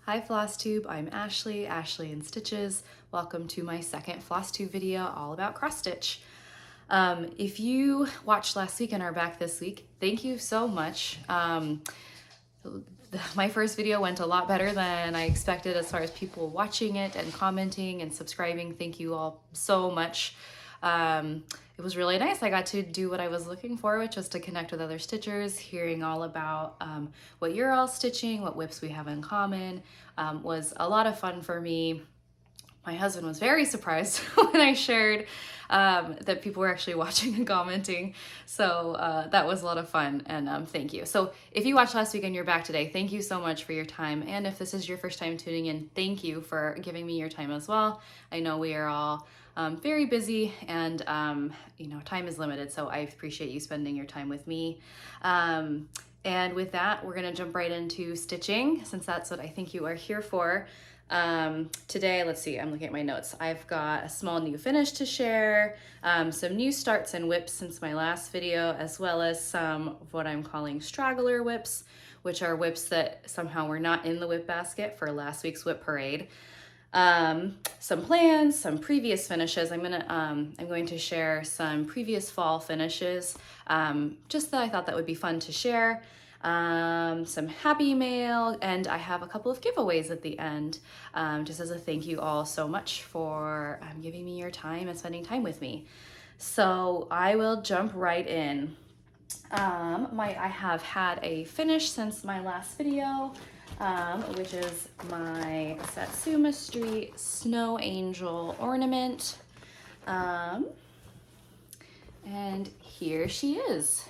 Hi Flosstube, I'm Ashley in Stitches. Welcome to my second Flosstube video all about cross stitch. If you watched last week and are back this week, thank you so much. My first video went a lot better than I expected as far as people watching it and commenting and subscribing. Thank you all so much. It was really nice. I got to do what I was looking for, which was to connect with other stitchers, hearing all about what you're all stitching, what whips we have in common. Was a lot of fun for me. My husband was very surprised when I shared that people were actually watching and commenting. So that was a lot of fun, and thank you. So if you watched last week and you're back today, thank you so much for your time. And if this is your first time tuning in, thank you for giving me your time as well. I know we are all very busy and time is limited, so I appreciate you spending your time with me. And with that, we're gonna jump right into stitching, since that's what I think you are here for. Today, let's see, I'm looking at my notes. I've got a small new finish to share, some new starts and whips since my last video, as well as some of what I'm calling straggler whips, which are whips that somehow were not in the whip basket for last week's whip parade. Some plans, some previous finishes. I'm going to share some previous fall finishes, just that I thought that would be fun to share. Some happy mail, and I have a couple of giveaways at the end, just as a thank you all so much for giving me your time and spending time with me. So I will jump right in. I have had a finish since my last video, which is my Satsuma Street Snow Angel ornament. And here she is.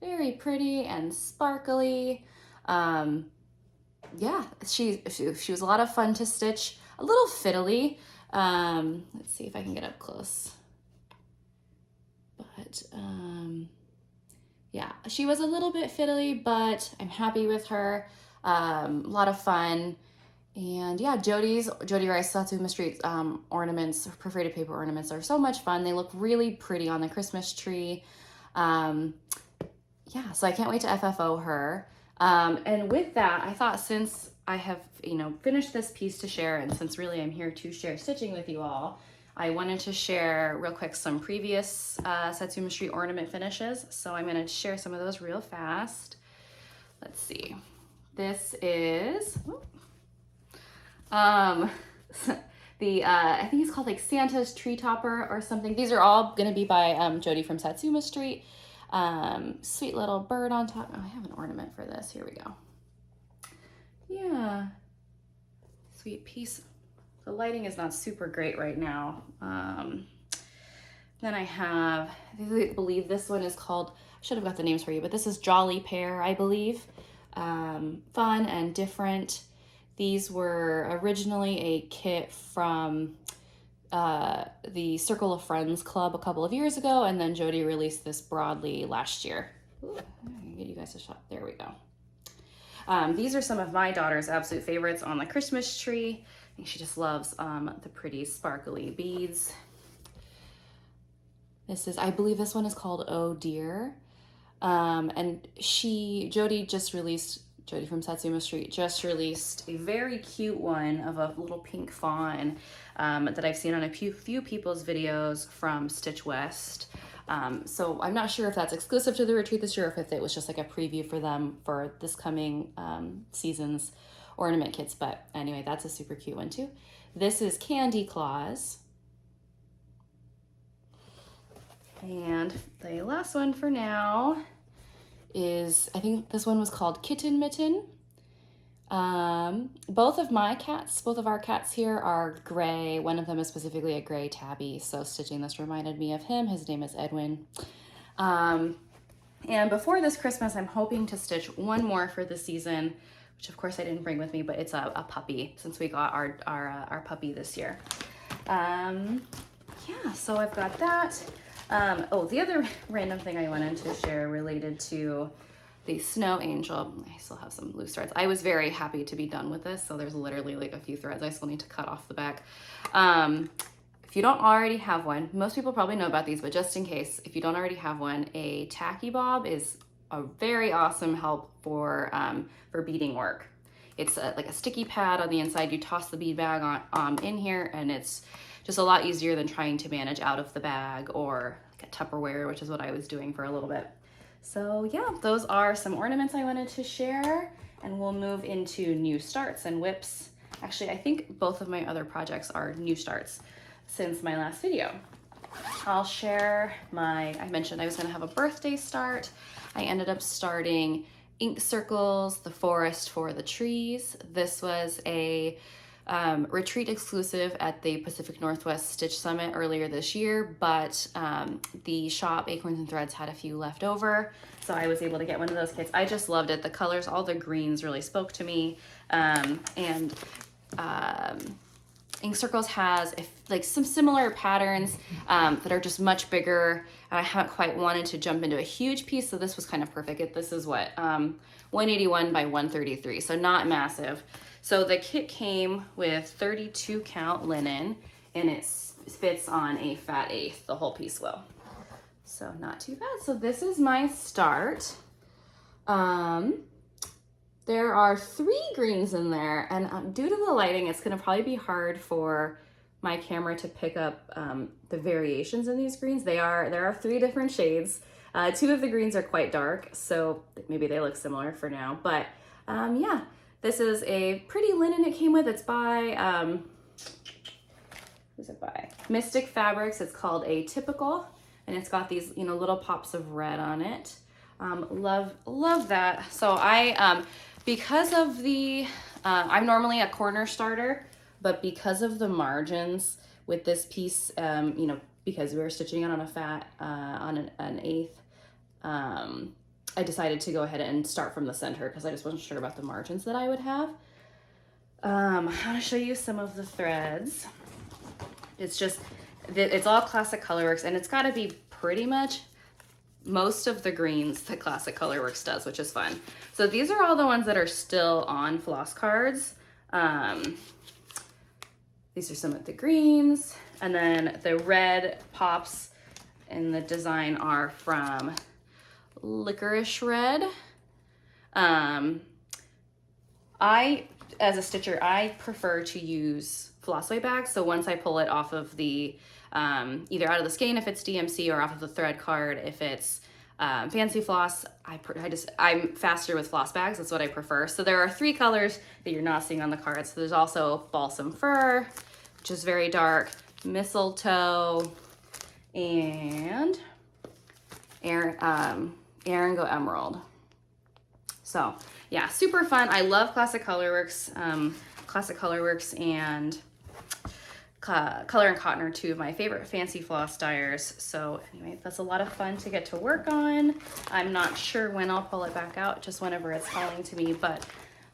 Very pretty and sparkly. Yeah, she was a lot of fun to stitch, a little fiddly. Let's see if I can get up close. But yeah, she was a little bit fiddly, but I'm happy with her. A lot of fun. And yeah, Jody Rice Satsuma Street ornaments, perforated paper ornaments, are so much fun. They look really pretty on the Christmas tree. Yeah, so I can't wait to FFO her. And with that, I thought, since I have, finished this piece to share, and since really I'm here to share stitching with you all, I wanted to share real quick some previous Satsuma Street ornament finishes. So I'm gonna share some of those real fast. Let's see. This is, I think it's called like Santa's Tree Topper or something. These are all gonna be by Jody from Satsuma Street. Sweet little bird on top. Oh, I have an ornament for this. Here we go. Yeah. Sweet piece. The lighting is not super great right now. Then I have, I believe this one is called, I should have got the names for you, but this is Jolly Pear, I believe. Fun and different. These were originally a kit from the Circle of Friends Club a couple of years ago, and then Jody released this broadly last year. Ooh, I can get you guys a shot. There we go. These are some of my daughter's absolute favorites on the Christmas tree. I think she just loves the pretty sparkly beads. This is, I believe this one is called Oh Dear. And Jody from Satsuma Street just released a very cute one of a little pink fawn that I've seen on a few people's videos from Stitch West. So I'm not sure if that's exclusive to the retreat this year, or if it was just like a preview for them for this coming season's ornament kits. But anyway, that's a super cute one too. This is Candy Claus. And the last one for now is, I think this one was called Kitten Mitten. Both of our cats here are gray. One of them is specifically a gray tabby, so stitching this reminded me of him. His name is Edwin. And before this Christmas, I'm hoping to stitch one more for the season, which of course I didn't bring with me, but it's a puppy, since we got our puppy this year. Yeah, so I've got that. The other random thing I wanted to share related to the Snow Angel. I still have some loose threads. I was very happy to be done with this, so there's literally like a few threads I still need to cut off the back. If you don't already have one, most people probably know about these, but just in case, if you don't already have one, a tacky bob is a very awesome help for beading work. It's like a sticky pad on the inside. You toss the bead bag on in here, and it's just a lot easier than trying to manage out of the bag or like a Tupperware, which is what I was doing for a little bit. So yeah, those are some ornaments I wanted to share, and we'll move into new starts and whips. Actually, I think both of my other projects are new starts since my last video. I'll share I mentioned I was gonna have a birthday start. I ended up starting ink circles, the forest for the trees. This was a retreat exclusive at the Pacific Northwest Stitch Summit earlier this year, but the shop Acorns and Threads had a few left over, so I was able to get one of those kits. I just loved it. The colors, all the greens really spoke to me, Ink Circles has like some similar patterns that are just much bigger. I haven't quite wanted to jump into a huge piece, so this was kind of perfect. This is what 181 by 133, so not massive. So the kit came with 32 count linen, and it fits on a fat eighth. The whole piece will. So not too bad. So this is my start. There are 3 greens in there, and due to the lighting, it's gonna probably be hard for my camera to pick up the variations in these greens. There are 3 different shades. 2 of the greens are quite dark, so maybe they look similar for now. But yeah, this is a pretty linen it came with. It's by, who's it by? Mystic Fabrics. It's called Atypical, and it's got these, little pops of red on it. Love that. So because of the, I'm normally a corner starter, but because of the margins with this piece, because we were stitching it on a fat, on an eighth, I decided to go ahead and start from the center because I just wasn't sure about the margins that I would have. I'm gonna show you some of the threads. It's all Classic Colorworks, and it's gotta be pretty much most of the greens that Classic Colorworks does, which is fun. So these are all the ones that are still on floss cards. These are some of the greens, and then the red pops in the design are from Licorice Red. As a stitcher, I prefer to use flossway bags. So once I pull it off of the either out of the skein if it's DMC, or off of the thread card if it's fancy floss, I'm faster with floss bags. That's what I prefer. So there are 3 colors that you're not seeing on the cards. So there's also Balsam Fir, which is very dark, Mistletoe, and Arango Emerald. So yeah, super fun. I love Classic Colorworks. Classic Colorworks and Color and Cotton are 2 of my favorite fancy floss dyers. So anyway, that's a lot of fun to get to work on. I'm not sure when I'll pull it back out, just whenever it's calling to me, but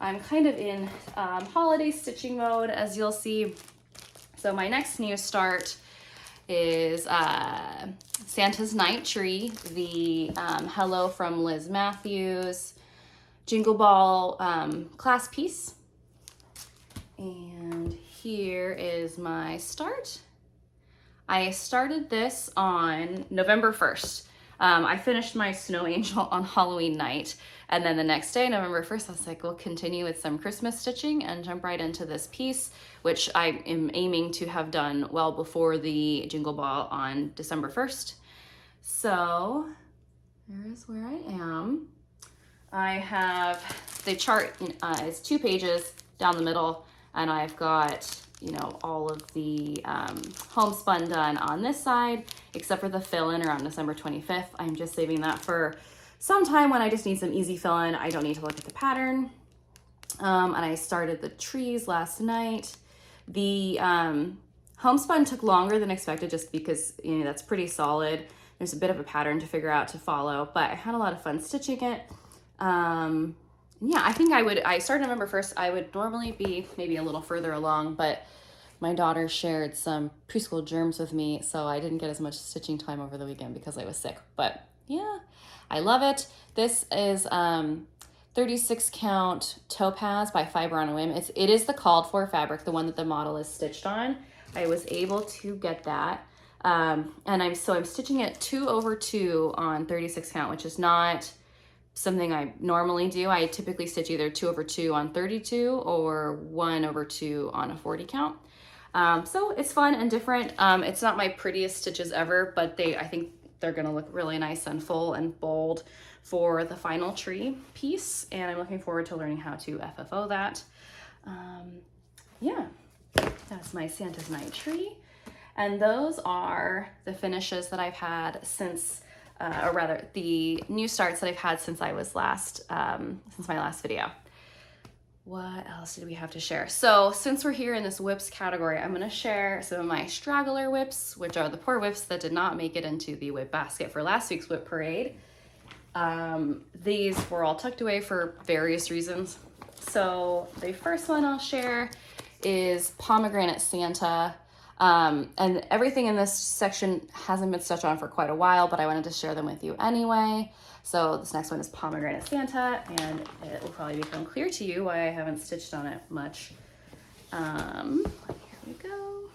I'm kind of in holiday stitching mode, as you'll see. So my next new start is Santa's Night Tree, the Hello from Liz Mathews Jingle Ball class piece. And here is my start. I started this on November 1st. I finished my Snow Angel on Halloween night, and then the next day, November 1st, I was like, we'll continue with some Christmas stitching and jump right into this piece, which I am aiming to have done well before the Jingle Ball on December 1st. So here's where I am. I have the chart is 2 pages down the middle, and I've got, all of the homespun done on this side, except for the fill-in around December 25th. I'm just saving that for some time when I just need some easy fill-in. I don't need to look at the pattern. And I started the trees last night. The homespun took longer than expected just because, that's pretty solid. There's a bit of a pattern to figure out to follow, but I had a lot of fun stitching it. Yeah, I think I started November 1st. I would normally be maybe a little further along, but my daughter shared some preschool germs with me, so I didn't get as much stitching time over the weekend because I was sick. But yeah, I love it. This is 36 count Topaz by Fiber on a Whim. It is the called for fabric, the one that the model is stitched on. I was able to get that. And I'm stitching it 2/2 on 36 count, which is not something I normally do. I typically stitch either 2/2 on 32 or 1/2 on a 40 count. So it's fun and different. It's not my prettiest stitches ever, but I think they're gonna look really nice and full and bold for the final tree piece. And I'm looking forward to learning how to FFO that. Yeah, that's my Santa's Night tree. And those are the finishes that I've had since, or rather the new starts that I've had since I was since my last video. What else did we have to share? So since we're here in this whips category, I'm gonna share some of my straggler whips, which are the poor whips that did not make it into the whip basket for last week's whip parade. These were all tucked away for various reasons. So the first one I'll share is Pomegranate Santa. And everything in this section hasn't been stitched on for quite a while, but I wanted to share them with you anyway. So this next one is Pomegranate Santa, and it will probably become clear to you why I haven't stitched on it much. Here we go.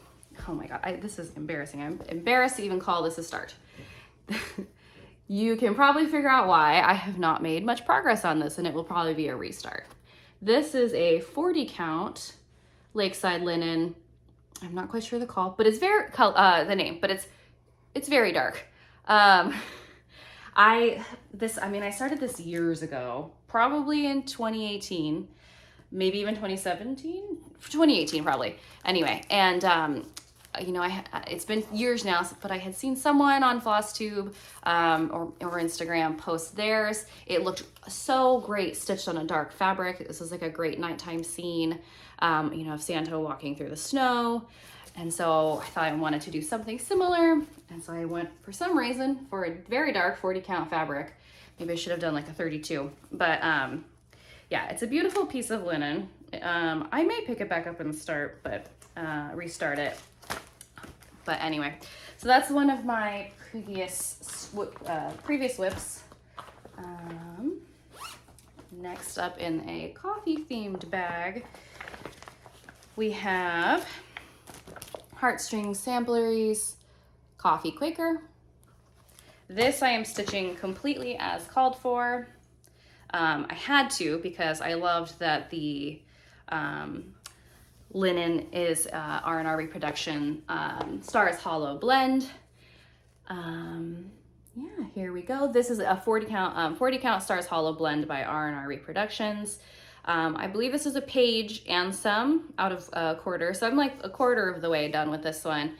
Oh my God, this is embarrassing. I'm embarrassed to even call this a start. You can probably figure out why I have not made much progress on this, and it will probably be a restart. This is a 40 count Lakeside Linen. I'm not quite sure the call, but it's the name, but it's very dark. I started this years ago, probably in 2018, maybe even 2017, 2018 probably. Anyway, and you know, it's been years now, but I had seen someone on Flosstube or Instagram post theirs. It looked so great stitched on a dark fabric. This was like a great nighttime scene, you know, of Santa walking through the snow. And so I thought I wanted to do something similar. And so I went, for some reason, for a very dark 40 count fabric. Maybe I should have done like a 32. But yeah, it's a beautiful piece of linen. I may pick it back up and restart it. But anyway, so that's one of my previous whips. Next up in a coffee themed bag, we have Heartstring Samplery's Coffee Quaker. This I am stitching completely as called for. I had to because I loved that the linen is R&R Reproduction Stars Hollow blend. Yeah, here we go. This is a 40 count Stars Hollow blend by R&R Reproductions. I believe this is a page and some out of a quarter. So I'm like a quarter of the way done with this one.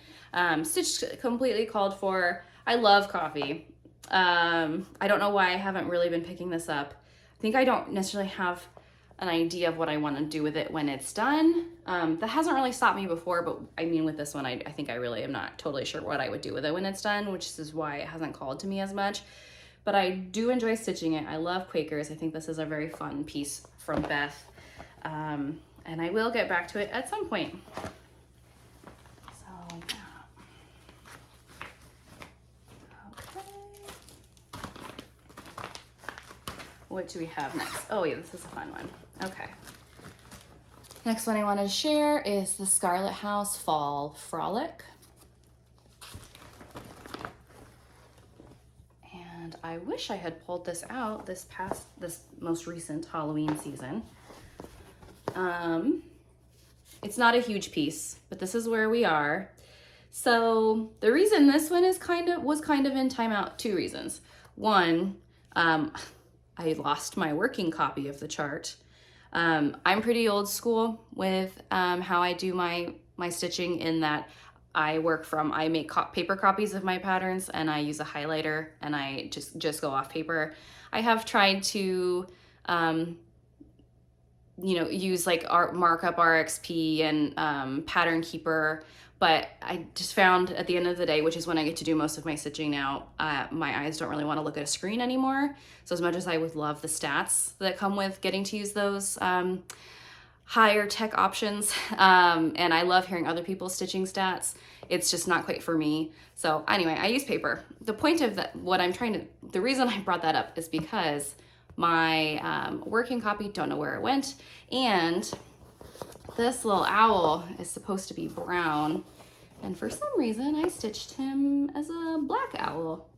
Stitched completely called for. I love coffee. I don't know why I haven't really been picking this up. I think I don't necessarily have an idea of what I want to do with it when it's done. That hasn't really stopped me before, but I mean with this one, I think I really am not totally sure what I would do with it when it's done, which is why it hasn't called to me as much. But I do enjoy stitching it. I love Quakers. I think this is a very fun piece from Beth. And I will get back to it at some point. So, okay. What do we have next? Oh yeah, this is a fun one. Okay. Next one I wanted to share is the Scarlett House Fall Frolic. And I wish I had pulled this out this most recent Halloween season. It's not a huge piece, but this is where we are. So the reason this one was kind of in timeout, two reasons. One, I lost my working copy of the chart. I'm pretty old school with how I do my stitching, in that I make paper copies of my patterns, and I use a highlighter, and I just go off paper. I have tried to, use like Markup RXP and Pattern Keeper, but I just found at the end of the day, which is when I get to do most of my stitching now, my eyes don't really want to look at a screen anymore. So as much as I would love the stats that come with getting to use those higher tech options, and I love hearing other people's stitching stats, it's just not quite for me. So anyway, I use paper. The point of that, the reason I brought that up is because my working copy, don't know where it went, and this little owl is supposed to be brown, and for some reason I stitched him as a black owl,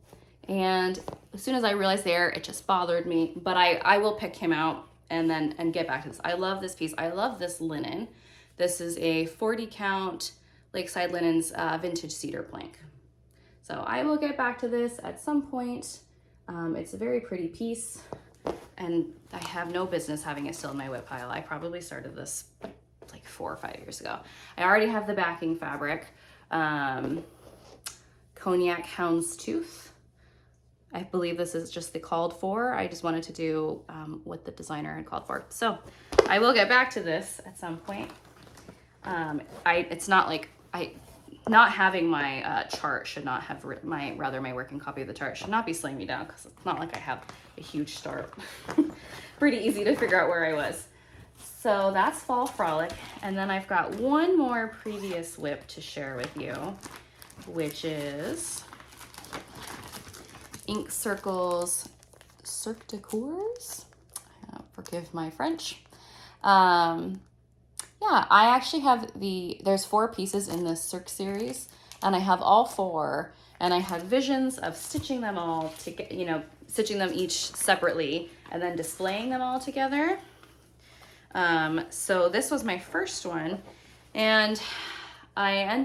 And as soon as I realized there, it just bothered me, but I will pick him out and get back to this. I love this piece. I love this linen. This is a 40 count Lakeside Linens vintage cedar plank. So I will get back to this at some point. It's a very pretty piece, and I have no business having it still in my whip pile. I probably started this like 4 or 5 years ago. I already have the backing fabric, Cognac Houndstooth. I believe this is just the called for. I just wanted to do what the designer had called for. So I will get back to this at some point. It's not like not having my chart should not have my working copy of the chart should not be slowing me down, because it's not like I have a huge start. Pretty easy to figure out where I was. So that's Fall Frolic. And then I've got one more previous whip to share with you, which is Ink Circles Cirque de Cours. Forgive my French. Yeah, I actually have there's 4 pieces in this Cirque series, and I have all 4, and I had visions of stitching them all together, stitching them each separately and then displaying them all together. So this was my first one, and I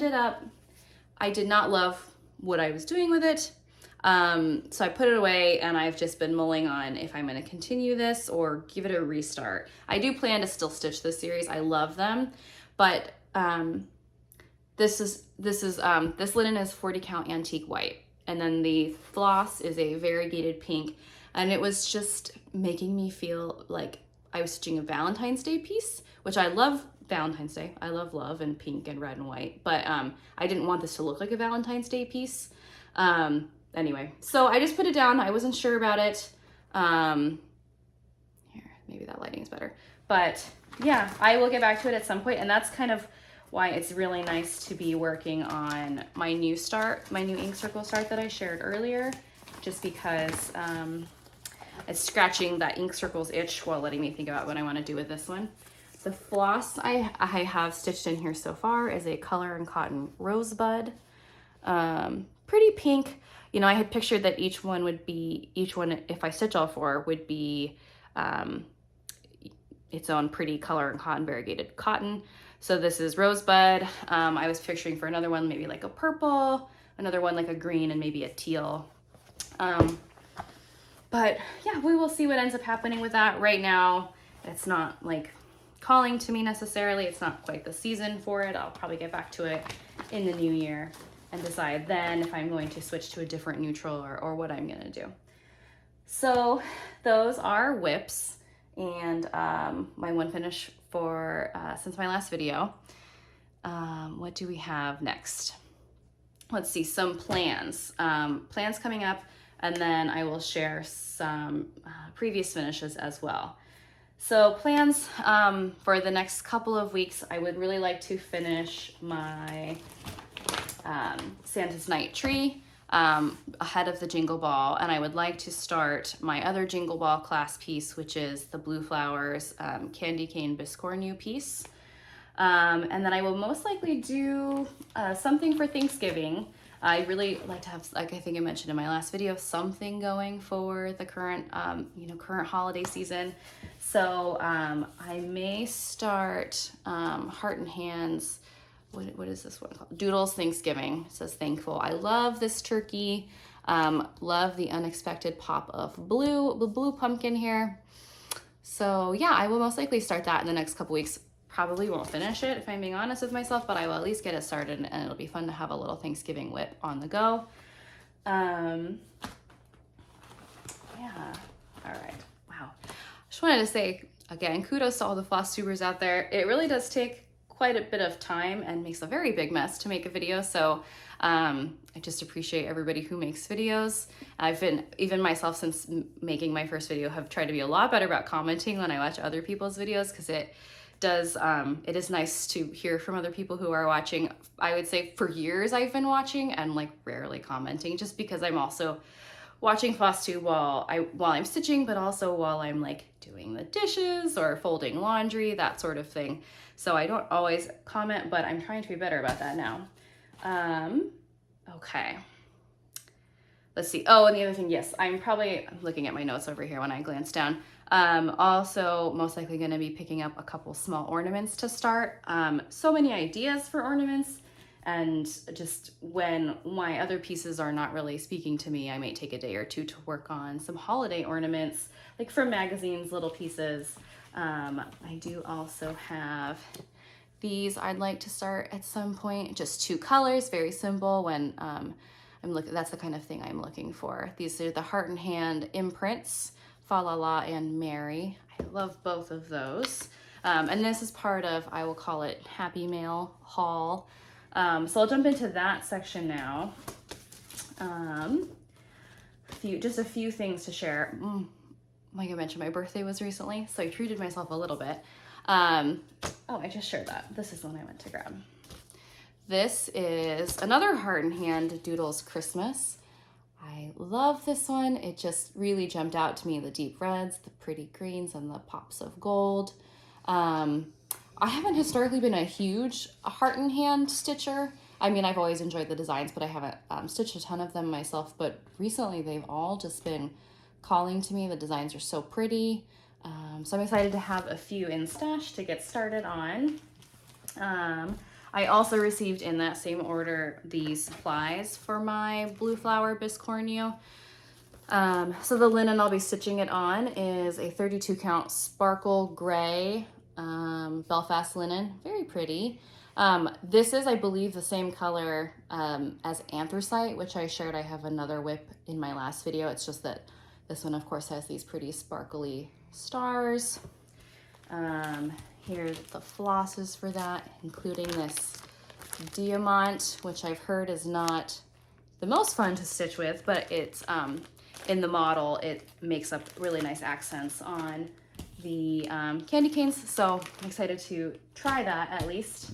did not love what I was doing with it. So I put it away, and I've just been mulling on if I'm going to continue this or give it a restart. I do plan to still stitch this series. I love them, but this linen is 40 count antique white, and then the floss is a variegated pink, and it was just making me feel like I was stitching a Valentine's Day piece, which I love. Valentine's Day, I love love and pink and red and white, but I didn't want this to look like a Valentine's Day piece. Anyway, so I just put it down. I wasn't sure about it. Here, maybe that lighting is better. But yeah, I will get back to it at some point, and that's kind of why it's really nice to be working on my new ink circle start that I shared earlier, just because it's scratching that ink circles itch while letting me think about what I want to do with this one. The floss I have stitched in here so far is a Color and Cotton Rosebud. Pretty pink. I had pictured that each one, if I stitch all 4, would be its own pretty Color and Cotton variegated cotton. So this is Rosebud. I was picturing for another one, maybe like a purple, another one like a green, and maybe a teal. But yeah, we will see what ends up happening with that. Right now, it's not like calling to me necessarily. It's not quite the season for it. I'll probably get back to it in the new year and decide then if I'm going to switch to a different neutral or what I'm gonna do. So those are whips and my one finish for since my last video. What do we have next? Let's see, some plans. Plans coming up, and then I will share some previous finishes as well. So plans for the next couple of weeks, I would really like to finish my Santa's Night Tree ahead of the Jingle Ball, and I would like to start my other Jingle Ball class piece, which is the Blue Flowers Candy Cane Biscornu piece. And then I will most likely do something for Thanksgiving. I really like to have, like I think I mentioned in my last video, something going for the current, current holiday season. So I may start Heart and Hands. What is this one called? Doodles Thanksgiving. It says thankful. I love this turkey. Love the unexpected pop of blue pumpkin here. So yeah, I will most likely start that in the next couple weeks. Probably won't finish it if I'm being honest with myself, but I will at least get it started, and it'll be fun to have a little Thanksgiving whip on the go. Yeah, all right, wow. Just wanted to say, again, kudos to all the Flosstubers out there. It really does take quite a bit of time and makes a very big mess to make a video, so I just appreciate everybody who makes videos. I've been, even myself since making my first video, have tried to be a lot better about commenting when I watch other people's videos, because it is nice to hear from other people who are watching. I would say for years I've been watching and like rarely commenting, just because I'm also watching Flosstube while I'm stitching, but also while I'm like doing the dishes or folding laundry, that sort of thing. So I don't always comment, but I'm trying to be better about that now. Okay. let's see. Oh, and the other thing, yes, I'm looking at my notes over here when I glance down. Also most likely going to be picking up a couple small ornaments to start. So many ideas for ornaments, and just when my other pieces are not really speaking to me, I might take a day or two to work on some holiday ornaments, like from magazines, little pieces. I do also have these I'd like to start at some point, just 2 colors, very simple. When that's the kind of thing I'm looking for. These are the Heart and Hand imprints, Fa La La and Mary. I love both of those. And this is part of, I will call it Happy Mail haul. So I'll jump into that section now. Just a few things to share. Like I mentioned, my birthday was recently, so I treated myself a little bit. Oh, I just shared that. This is the one I went to grab. This is another Heart and Hand Doodles Christmas. I love this one. It just really jumped out to me, the deep reds, the pretty greens, and the pops of gold. I haven't historically been a huge Heart and Hand stitcher. I mean, I've always enjoyed the designs, but I haven't stitched a ton of them myself. But recently, they've all just been calling to me. The designs are so pretty. So I'm excited to have a few in stash to get started on. I also received in that same order these supplies for my Blue Flower Biscornu. So the linen I'll be stitching it on is a 32 count sparkle gray Belfast linen, very pretty. This is, I believe, the same color as anthracite, which I shared. I have another whip in my last video. It's just that this one, of course, has these pretty sparkly stars. Here's the flosses for that, including this diamant, which I've heard is not the most fun to stitch with, but it's in the model, it makes up really nice accents on the candy canes. So I'm excited to try that at least.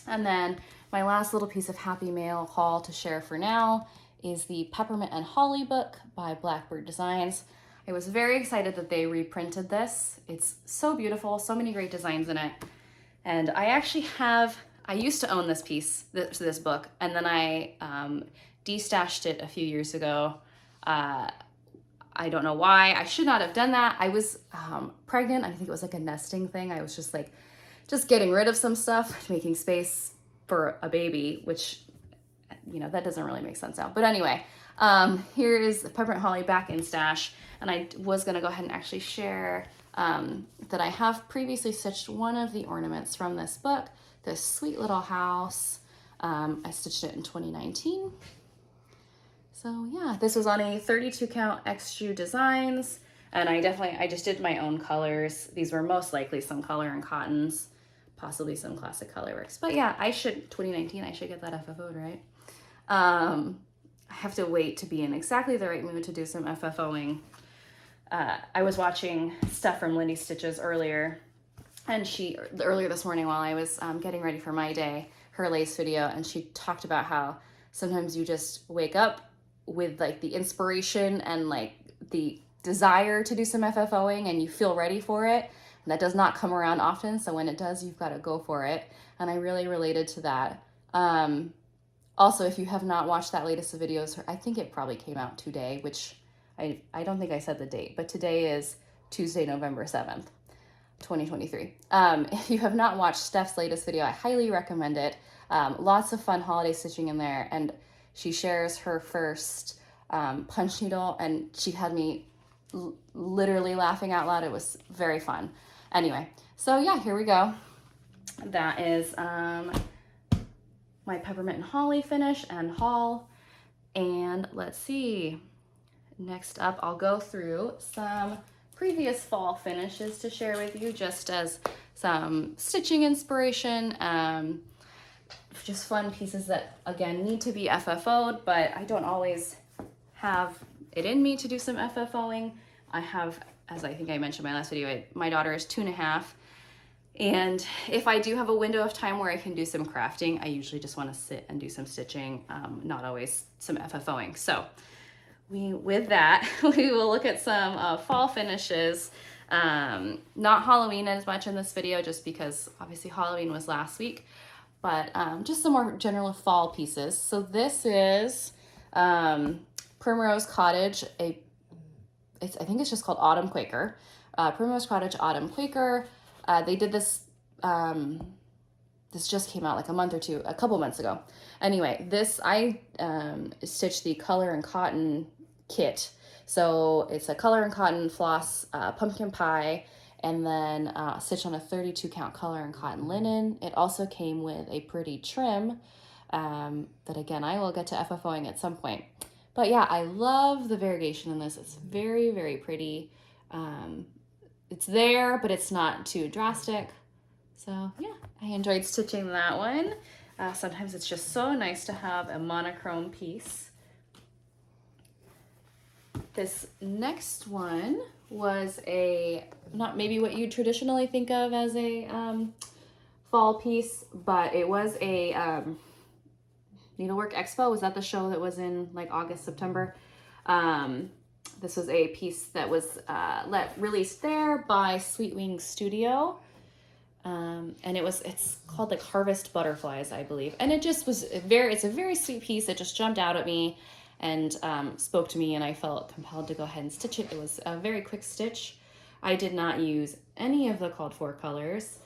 And then my last little piece of Happy Mail haul to share for now is the Peppermint and Holly book by Blackbird Designs. I was very excited that they reprinted this. It's so beautiful, so many great designs in it. And I used to own this piece, this book, and then I destashed it a few years ago. I don't know why. I should not have done that. I was pregnant. I think it was like a nesting thing. I was just getting rid of some stuff, making space for a baby, which, that doesn't really make sense now. But anyway, here is the Peppermint Holly back in stash. And I was gonna go ahead and actually share that I have previously stitched one of the ornaments from this book, this sweet little house. I stitched it in 2019. So yeah, this was on a 32 count Extrude Designs, and I just did my own colors. These were most likely some color and cottons, possibly some classic colorworks. But yeah, 2019, I should get that FFO'd, right? I have to wait to be in exactly the right mood to do some FFOing. I was watching stuff from Lindy Stitches earlier, and earlier this morning while I was getting ready for my day, her lace video, and she talked about how sometimes you just wake up with like the inspiration and like the desire to do some FFOing and you feel ready for it. And that does not come around often. So when it does, you've got to go for it. And I really related to that. Also, if you have not watched that latest of videos, I think it probably came out today, which I don't think I said the date, but today is Tuesday, November 7th, 2023. If you have not watched Steph's latest video, I highly recommend it. Lots of fun holiday stitching in there. And she shares her first punch needle, and she had me literally laughing out loud. It was very fun. Anyway, so yeah, here we go. That is my Peppermint and Holly finish and haul. And let's see. Next up, I'll go through some previous fall finishes to share with you, just as some stitching inspiration. Just fun pieces that, again, need to be FFO'd, but I don't always have it in me to do some FFOing. I have, as I think I mentioned in my last video, my daughter is 2.5. And if I do have a window of time where I can do some crafting, I usually just want to sit and do some stitching, not always some FFOing. So with that, we will look at some fall finishes. Not Halloween as much in this video, just because obviously Halloween was last week, but just some more general fall pieces. So this is Primrose Cottage, I think it's just called Autumn Quaker. Primrose Cottage Autumn Quaker. They did this, this just came out like a couple months ago. Anyway, this, I stitched the Color and Cotton kit. So it's a Color and Cotton floss pumpkin pie, and then stitched on a 32 count Color and Cotton linen. It also came with a pretty trim that again, I will get to FFOing at some point. But yeah, I love the variegation in this. It's very, very pretty. It's there, but it's not too drastic. So yeah, I enjoyed stitching that one. Sometimes it's just so nice to have a monochrome piece. This next one was not maybe what you traditionally think of as a fall piece, but it was a Needlework Expo. Was that the show that was in like August, September? This was a piece that was released there by Sweet Wings Studio. And it's called like Harvest Butterflies, I believe. And it just was it's a very sweet piece. It just jumped out at me and spoke to me, and I felt compelled to go ahead and stitch it. It was a very quick stitch. I did not use any of the called for colors.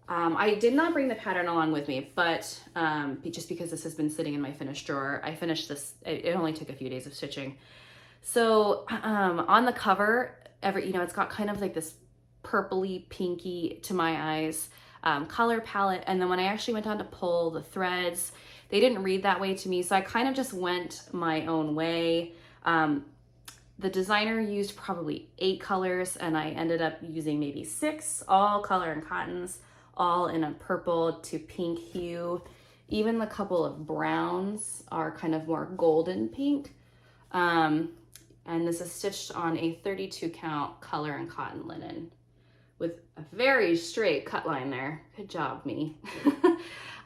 I did not bring the pattern along with me, but just because this has been sitting in my finished drawer, I finished this, it only took a few days of stitching. So on the cover, it's got kind of like this purpley, pinky to my eyes color palette. And then when I actually went on to pull the threads, they didn't read that way to me. So I kind of just went my own way. The designer used probably 8 colors, and I ended up using maybe 6, all Color and Cottons, all in a purple to pink hue. Even the couple of browns are kind of more golden pink. And this is stitched on a 32 count Color and Cotton linen with a very straight cut line there. Good job, me.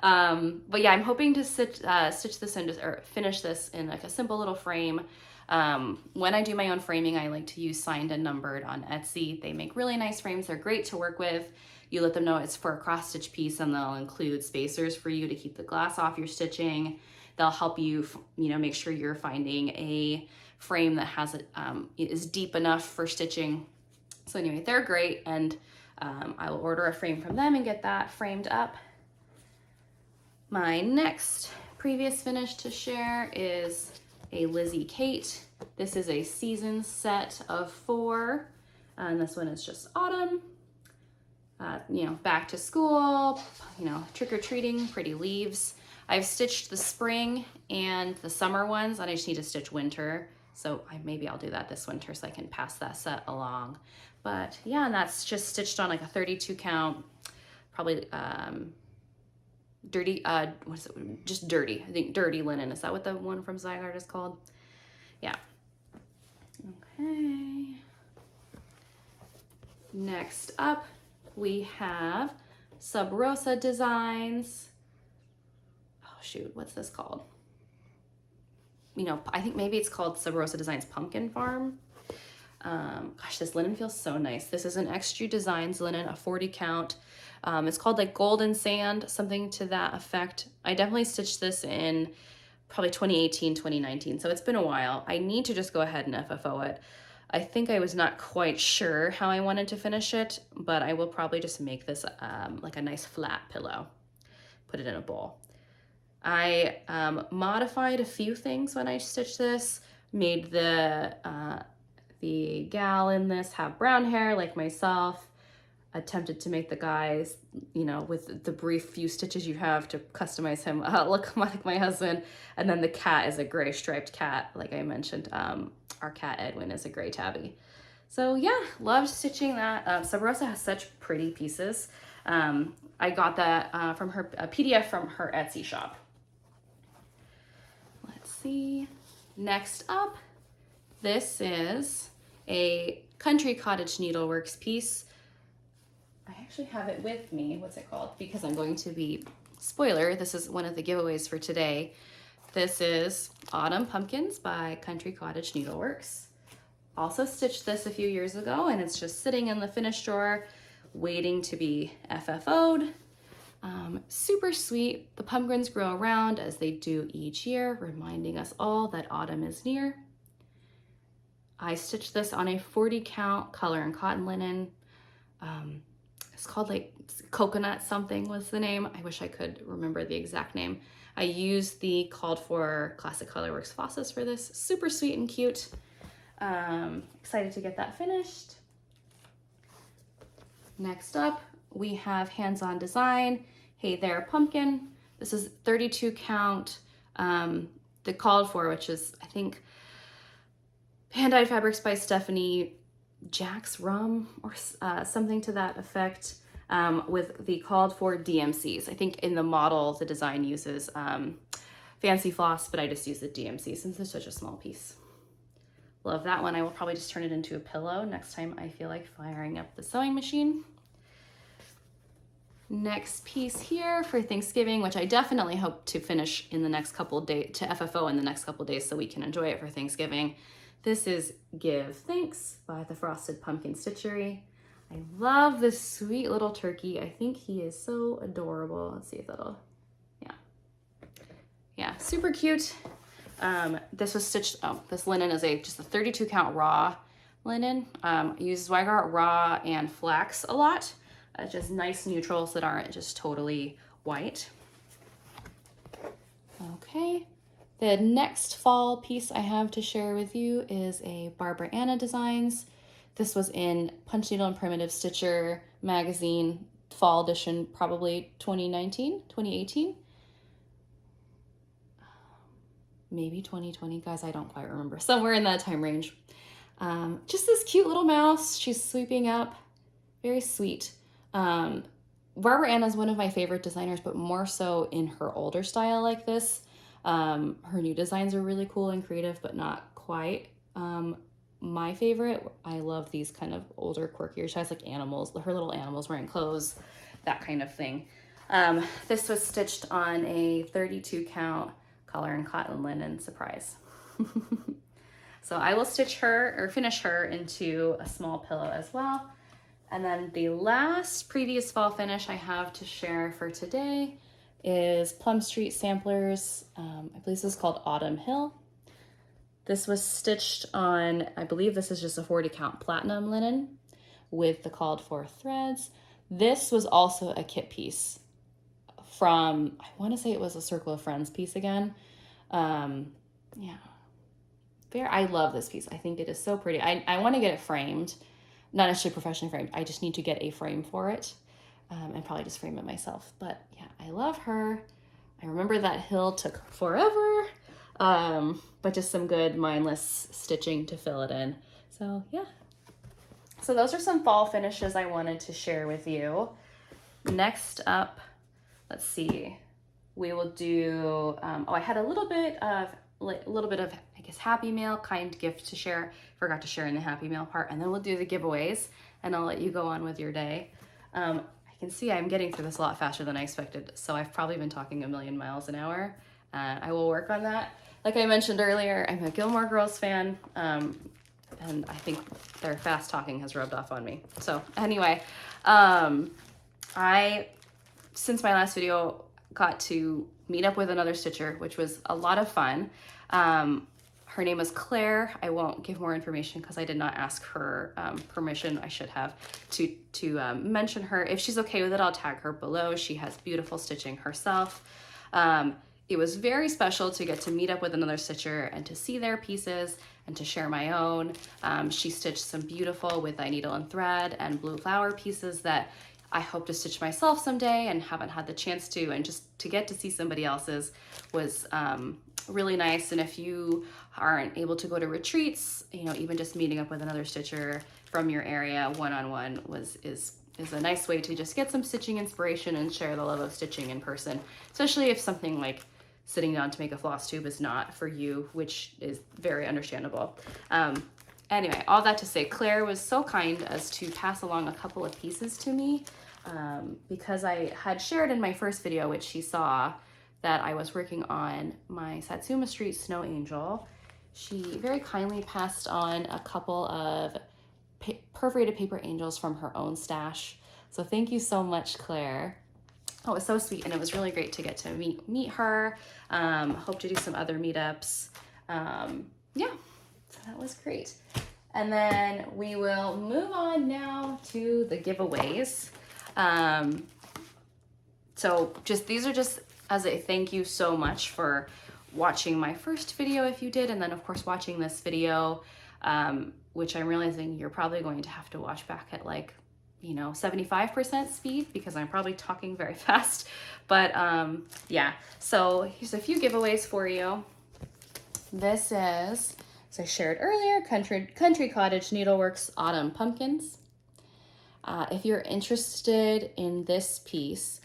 But yeah, I'm hoping to stitch this in, or finish this in like a simple little frame. When I do my own framing, I like to use Signed and Numbered on Etsy. They make really nice frames. They're great to work with. You let them know it's for a cross stitch piece, and they'll include spacers for you to keep the glass off your stitching. They'll help you, make sure you're finding a frame that is deep enough for stitching. So anyway, they're great, and I will order a frame from them and get that framed up. My next previous finish to share is a Lizzie Kate. This is a season set of 4, and this one is just autumn. Back to school, trick-or-treating, pretty leaves. I've stitched the spring and the summer ones, and I just need to stitch winter. So maybe I'll do that this winter so I can pass that set along. But yeah, and that's just stitched on like a 32 count, probably dirty, what is it? Just dirty. I think dirty linen. Is that what the one from Zygarde is called? Yeah. Okay. Next up, we have Sub Rosa Designs. Oh shoot, what's this called? I think maybe it's called Sub Rosa Designs Pumpkin Farm. Gosh, this linen feels so nice. This is an Extrude Designs linen, a 40 count. It's called like Golden Sand, something to that effect. I definitely stitched this in probably 2018, 2019, so it's been a while. I need to just go ahead and FFO it. I think I was not quite sure how I wanted to finish it, but I will probably just make this like a nice flat pillow, put it in a bowl. I modified a few things when I stitched this, made the gal in this have brown hair like myself, attempted to make the guys, with the brief few stitches you have to customize him look like my husband. And then the cat is a gray striped cat, like I mentioned. Our cat Edwin is a gray tabby. So yeah, loved stitching that. Sub Rosa has such pretty pieces. I got that from her, a PDF from her Etsy shop. Let's see. Next up, this is a Country Cottage Needleworks piece. I actually have it with me. What's it called? Because I'm going to be, spoiler, this is one of the giveaways for today. This is Autumn Pumpkins by Country Cottage Needleworks. Also stitched this a few years ago, and it's just sitting in the finished drawer waiting to be FFO'd. Super sweet. The pumpkins grow around as they do each year, reminding us all that autumn is near. I stitched this on a 40 count color and cotton linen. It's called like Coconut something was the name. I wish I could remember the exact name. I used the called for Classic Colorworks flosses for this. Super sweet and cute. Excited to get that finished. Next up, we have Hands-On Design. Hey There Pumpkin. This is 32 count. The called for, which is, I think, hand-dyed fabrics by Stephanie Jack's Rum or something to that effect, with the called for DMCs. I think in the model, the design uses fancy floss, but I just use the DMC since it's such a small piece. Love that one. I will probably just turn it into a pillow next time I feel like firing up the sewing machine. Next piece here for Thanksgiving, which I definitely hope to finish in the next couple of days, to FFO in the next couple of days so we can enjoy it for Thanksgiving. This is Give Thanks by the Frosted Pumpkin Stitchery. I love this sweet little turkey. I think he is so adorable. Let's see if that'll, yeah, super cute. This was stitched, this linen is just a 32 count raw linen. I use Zweigart raw and flax a lot. Just nice neutrals that aren't just totally white. Okay, the next fall piece I have to share with you is a Barbara Anna Designs. This was in Punch Needle and Primitive Stitcher magazine, fall edition, probably 2019, 2018. Maybe 2020, guys, I don't quite remember. Somewhere in that time range. Just this cute little mouse. She's sweeping up, very sweet. Barbara Anna is one of my favorite designers, but more so in her older style like this. Her new designs are really cool and creative, but not quite my favorite. I love these kind of older, quirkier styles, like animals, her little animals wearing clothes, that kind of thing. This was stitched on a 32 count color and cotton linen, surprise. So I will stitch her or finish her into a small pillow as well. And then the last previous fall finish I have to share for today is Plum Street Samplers. I believe this is called Autumn Hill. This was stitched on, I believe this is just a 40 count platinum linen with the called for threads. This was also a kit piece from, I want to say it was a Circle of Friends piece again. Yeah, I love this piece. I think it is so pretty. I want to get it framed. Not necessarily professionally framed. I just need to get a frame for it and probably just frame it myself. But yeah, I love her. I remember that hill took forever, but just some good mindless stitching to fill it in. So yeah. So those are some fall finishes I wanted to share with you. Next up, let's see. We will do, I had a little bit of, I guess, Happy Mail kind gift to share. Forgot to share in the Happy Mail part, and then we'll do the giveaways, and I'll let you go on with your day. I can see I'm getting through this a lot faster than I expected, so I've probably been talking a million miles an hour. I will work on that. Like I mentioned earlier, I'm a Gilmore Girls fan, and I think their fast talking has rubbed off on me. So anyway, since my last video, got to meet up with another stitcher, which was a lot of fun. Her name is Claire. I won't give more information because I did not ask her permission. I should have to mention her. If she's okay with it, I'll tag her below. She has beautiful stitching herself. It was very special to get to meet up with another stitcher and to see their pieces and to share my own. She stitched some beautiful with needle and thread and blue flower pieces that I hope to stitch myself someday and haven't had the chance to, and just to get to see somebody else's was really nice. And if you aren't able to go to retreats, you know, even just meeting up with another stitcher from your area one-on-one is a nice way to just get some stitching inspiration and share the love of stitching in person, especially if something like sitting down to make a floss tube is not for you, which is very understandable. Anyway, all that to say, Claire was so kind as to pass along a couple of pieces to me because I had shared in my first video, which she saw, that I was working on my Satsuma Street Snow Angel. She very kindly passed on a couple of perforated paper angels from her own stash. So thank you so much, Claire. Oh, it was so sweet, and it was really great to get to meet her. Hope to do some other meetups. Yeah, so that was great. And then we will move on now to the giveaways. So these are just as a thank you so much for watching my first video if you did, and then of course watching this video, which I'm realizing you're probably going to have to watch back at like, you know, 75% speed because I'm probably talking very fast. But yeah, so here's a few giveaways for you. This is, as I shared earlier, Country Cottage Needleworks Autumn Pumpkins. If you're interested in this piece,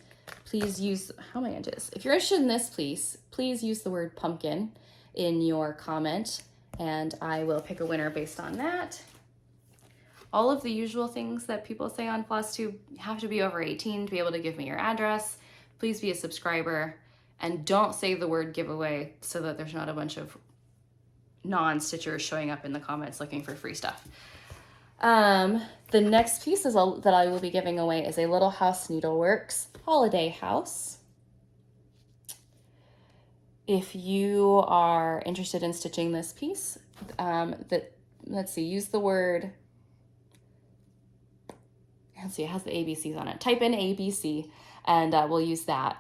please use, how many inches? If you're interested in this piece, please use the word pumpkin in your comment, and I will pick a winner based on that. All of the usual things that people say on Flosstube, you have to be over 18 to be able to give me your address. Please be a subscriber, and don't say the word giveaway so that there's not a bunch of non-stitchers showing up in the comments looking for free stuff. The next piece that I will be giving away is a Little House Needleworks Holiday House. If you are interested in stitching this piece, let's see, use the word, let's see, it has the ABCs on it. Type in ABC and we'll use that.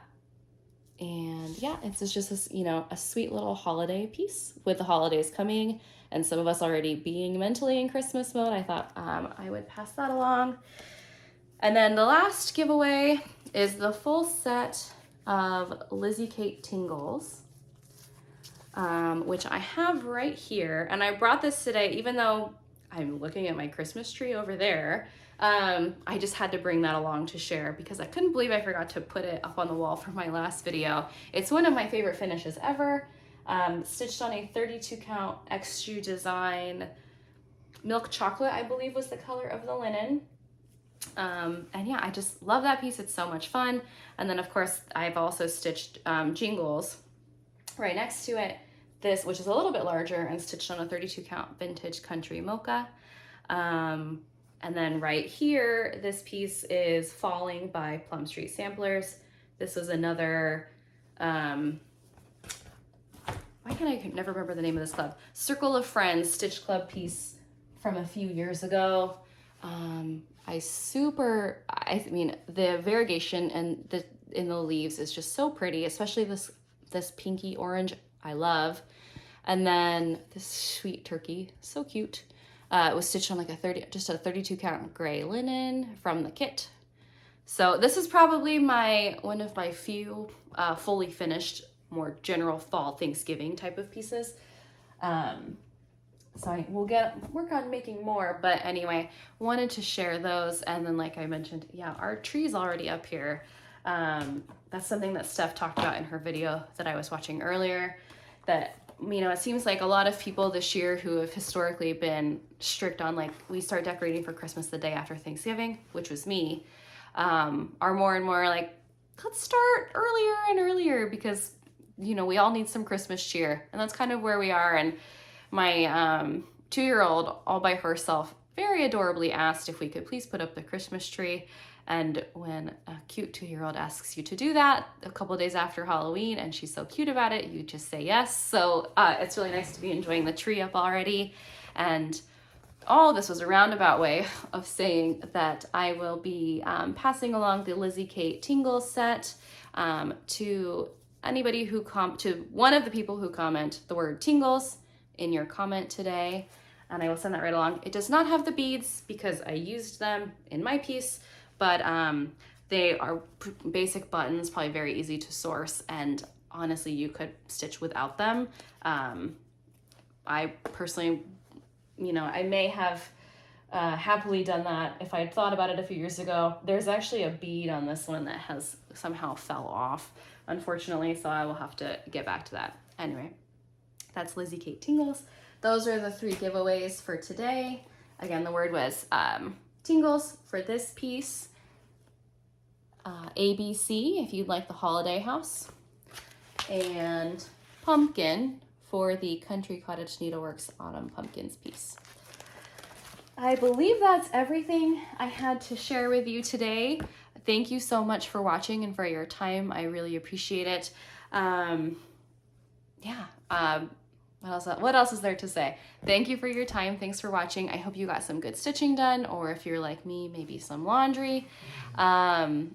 And yeah, it's just this, you know, a sweet little holiday piece with the holidays coming and some of us already being mentally in Christmas mode. I thought I would pass that along. And then the last giveaway is the full set of Lizzie Kate Tingles, which I have right here. And I brought this today, even though I'm looking at my Christmas tree over there. I just had to bring that along to share because I couldn't believe I forgot to put it up on the wall for my last video. It's one of my favorite finishes ever. Stitched on a 32 count extra design. Milk chocolate, I believe, was the color of the linen. And yeah, I just love that piece. It's so much fun. And then of course I've also stitched Jingles right next to it, this, which is a little bit larger and stitched on a 32 count vintage country mocha. And then right here, this piece is Falling by Plum Street Samplers. This was another, why can I never remember the name of this club? Circle of Friends Stitch Club piece from a few years ago. I mean, the variegation and in the leaves is just so pretty, especially this pinky orange I love. And then this sweet turkey, so cute. It was stitched on like just a 32 count gray linen from the kit. So this is probably one of my few fully finished, more general fall Thanksgiving type of pieces. So we'll work on making more, but anyway, wanted to share those. And then like I mentioned, yeah, our tree's already up here. That's something that Steph talked about in her video that I was watching earlier, that, you know, it seems like a lot of people this year who have historically been strict on like, we start decorating for Christmas the day after Thanksgiving, which was me, are more and more like, let's start earlier and earlier because, you know, we all need some Christmas cheer. And that's kind of where we are. And my 2-year-old all by herself very adorably asked if we could please put up the Christmas tree. And when a cute 2-year-old asks you to do that a couple days after Halloween and she's so cute about it, you just say yes. So it's really nice to be enjoying the tree up already. And all this was a roundabout way of saying that I will be passing along the Lizzie Kate Tingle set to anybody who to one of the people who comment the word tingles in your comment today. And I will send that right along. It does not have the beads because I used them in my piece, but they are basic buttons, probably very easy to source, and honestly, you could stitch without them. I personally, you know, I may have happily done that if I had thought about it a few years ago. There's actually a bead on this one that has somehow fell off, unfortunately, so I will have to get back to that. Anyway, that's Lizzie Kate Tingles. Those are the 3 giveaways for today. Again, the word was Tingles for this piece, ABC if you'd like the holiday house, and pumpkin for the Country Cottage Needleworks Autumn Pumpkins piece. I believe that's everything I had to share with you today. Thank you so much for watching and for your time. I really appreciate it. What else is there to say? Thank you for your time. Thanks for watching. I hope you got some good stitching done, or if you're like me, maybe some laundry. And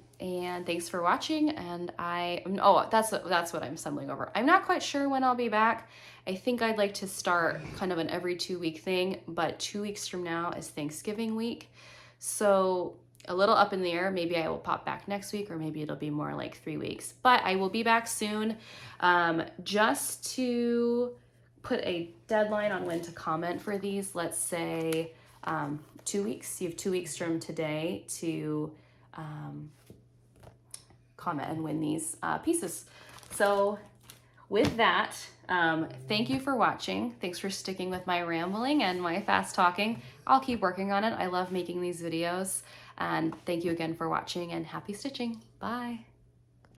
thanks for watching. And that's what I'm stumbling over. I'm not quite sure when I'll be back. I think I'd like to start kind of an every 2-week thing, but 2 weeks from now is Thanksgiving week. So a little up in the air. Maybe I will pop back next week, or maybe it'll be more like 3 weeks, but I will be back soon. Just to put a deadline on when to comment for these, let's say 2 weeks. You have 2 weeks from today to comment and win these pieces. So with that, thank you for watching. Thanks for sticking with my rambling and my fast talking. I'll keep working on it. I love making these videos. And thank you again for watching, and happy stitching. Bye.